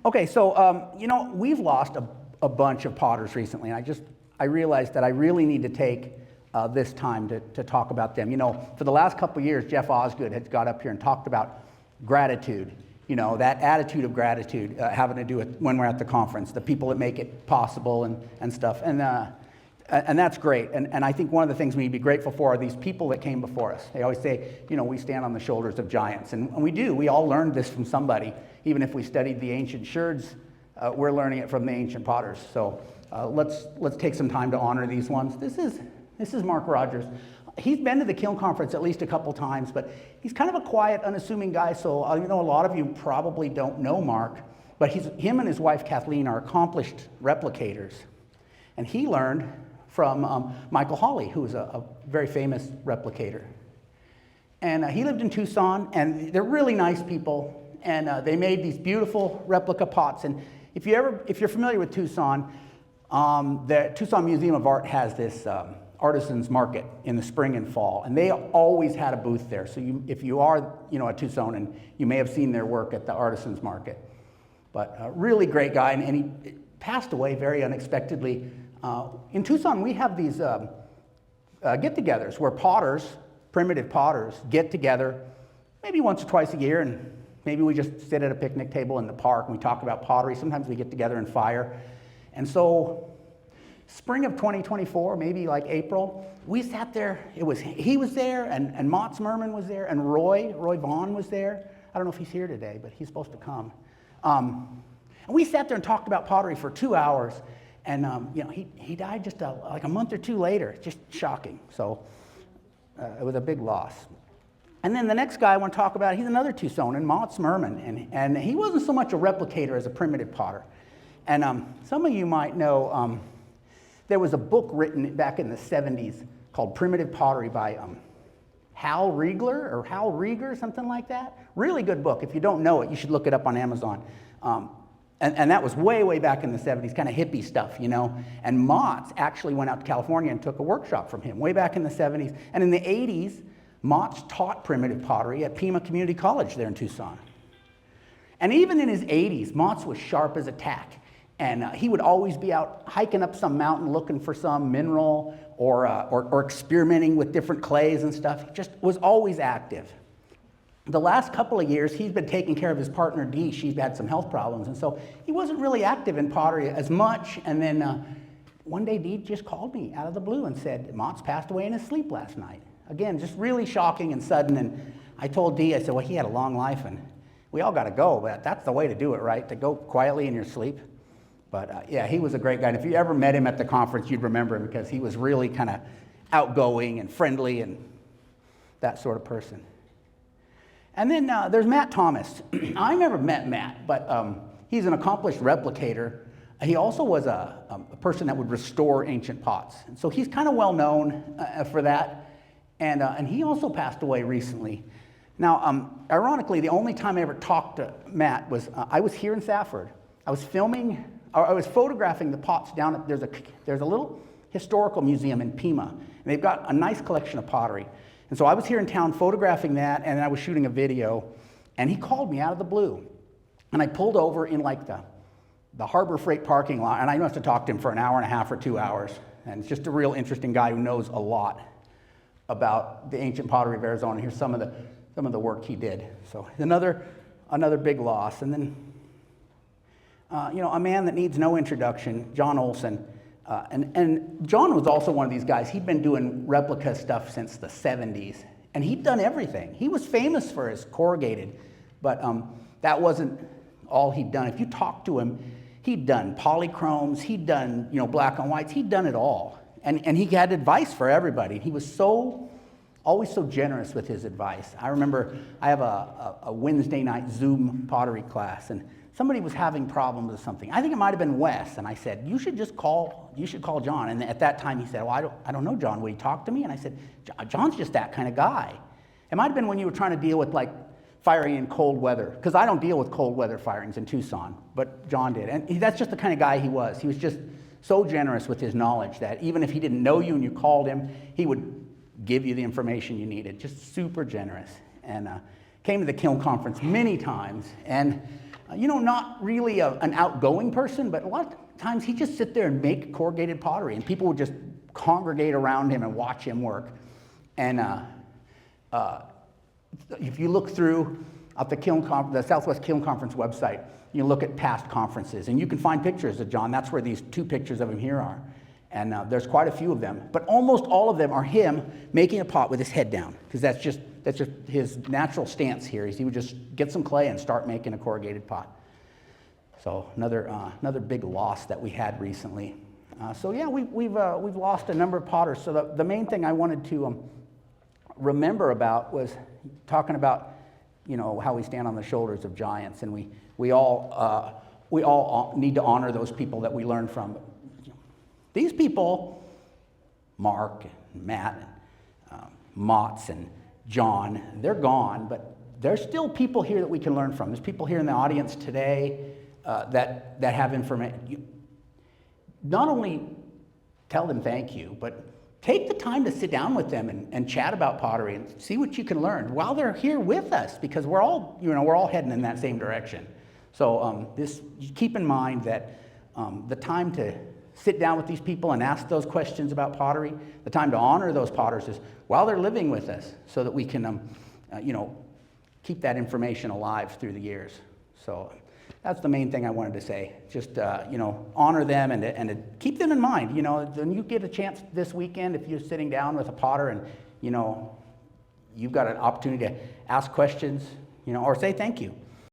Okay, so we've lost a bunch of potters recently, and I realized that I really need to take this time to talk about them. For the last couple of years, Jeff Osgood has got up here and talked about gratitude. That attitude of gratitude having to do with when we're at the conference, the people that make it possible and stuff, and that's great. And I think one of the things we need to be grateful for are these people that came before us. They always say, we stand on the shoulders of giants, and we do. We all learned this from somebody. Even if we studied the ancient sherds, we're learning it from the ancient potters. So let's take some time to honor these ones. This is Mark Rogers. He's been to the Kiln Conference at least a couple times, but he's kind of a quiet, unassuming guy. So a lot of you probably don't know Mark, but him and his wife Kathleen are accomplished replicators, and he learned from Michael Hawley, who is a very famous replicator. And he lived in Tucson, and they're really nice people. And they made these beautiful replica pots. And if you're familiar with Tucson, the Tucson Museum of Art has this artisans market in the spring and fall, and they always had a booth there. So if you are a Tucsonan, you may have seen their work at the artisans market. But a really great guy, and he passed away very unexpectedly. In Tucson, we have these get-togethers where potters, primitive potters, get together maybe once or twice a year, and maybe we just sit at a picnic table in the park and we talk about pottery. Sometimes we get together and fire. And so spring of 2024, maybe like April, we sat there. He was there, and Mats Merman was there, and Roy Vaughn was there. I don't know if he's here today, but he's supposed to come. And we sat there and talked about pottery for 2 hours. And he died just like a month or two later. Just shocking. So it was a big loss. And then the next guy I want to talk about, he's another Tucsonan, Mats Merman, and he wasn't so much a replicator as a primitive potter. And some of you might know there was a book written back in the 70s called Primitive Pottery by Hal Rieger, something like that. Really good book. If you don't know it, you should look it up on Amazon. And that was way, way back in the 70s, kind of hippie stuff, And Mats actually went out to California and took a workshop from him way back in the 70s. And in the 80s, Mats taught primitive pottery at Pima Community College there in Tucson. And even in his 80s, Mats was sharp as a tack. And he would always be out hiking up some mountain looking for some mineral or experimenting with different clays and stuff. He just was always active. The last couple of years, he's been taking care of his partner, Dee. She's had some health problems, and so he wasn't really active in pottery as much. And then one day, Dee just called me out of the blue and said, Mats passed away in his sleep last night. Again, just really shocking and sudden. And I told Dee, I said, well, he had a long life, and we all got to go, but that's the way to do it, right? To go quietly in your sleep. But yeah, he was a great guy. And if you ever met him at the conference, you'd remember him because he was really kind of outgoing and friendly and that sort of person. And then there's Matt Thomas. I never met Matt, but he's an accomplished replicator. He also was a person that would restore ancient pots. And so he's kind of well known for that. And he also passed away recently. Now, ironically, the only time I ever talked to Matt was I was here in Safford. I was photographing the pots down at, there's a little historical museum in Pima, and they've got a nice collection of pottery. And so I was here in town photographing that, and I was shooting a video, and he called me out of the blue. And I pulled over in like the Harbor Freight parking lot, and I must have talked to him for an hour and a half or 2 hours. And it's just a real interesting guy who knows a lot about the ancient pottery of Arizona. Here's some of the work he did. So another big loss. And then a man that needs no introduction, John Olson. And John was also one of these guys. He'd been doing replica stuff since the 70s, and he'd done everything. He was famous for his corrugated, but that wasn't all he'd done. If you talk to him, he'd done polychromes, he'd done black and whites, he'd done it all. And he had advice for everybody. He was always so generous with his advice. I remember I have a Wednesday night Zoom pottery class, and somebody was having problems with something. I think it might have been Wes, and I said, you should call John. And at that time he said, well, I don't know John, will you talk to me? And I said, John's just that kind of guy. It might have been when you were trying to deal with like firing in cold weather, because I don't deal with cold weather firings in Tucson, but John did. And that's just the kind of guy he was. He was just so generous with his knowledge that even if he didn't know you and you called him, he would give you the information you needed. Just super generous. And came to the Kiln Conference many times. And Not really an outgoing person, but a lot of times he'd just sit there and make corrugated pottery, and people would just congregate around him and watch him work. And if you look through at the Southwest Kiln Conference website, you look at past conferences, and you can find pictures of John. That's where these 2 pictures of him here are. And there's quite a few of them, but almost all of them are him making a pot with his head down, because that's just his natural stance here. He would just get some clay and start making a corrugated pot. So another big loss that we had recently. We've lost a number of potters. So the main thing I wanted to remember about was talking about how we stand on the shoulders of giants, and we all need to honor those people that we learn from. These people, Mark and Matt, and Motts and John, they're gone, but there's still people here that we can learn from. There's people here in the audience today that have information. Not only tell them thank you, but take the time to sit down with them and chat about pottery and see what you can learn while they're here with us, because we're all heading in that same direction. So keep in mind that the time to sit down with these people and ask those questions about pottery, the time to honor those potters is while they're living with us, so that we can keep that information alive through the years. So that's the main thing I wanted to say. Just honor them and to keep them in mind. When you get a chance this weekend, if you're sitting down with a potter and you've got an opportunity to ask questions, or say thank you.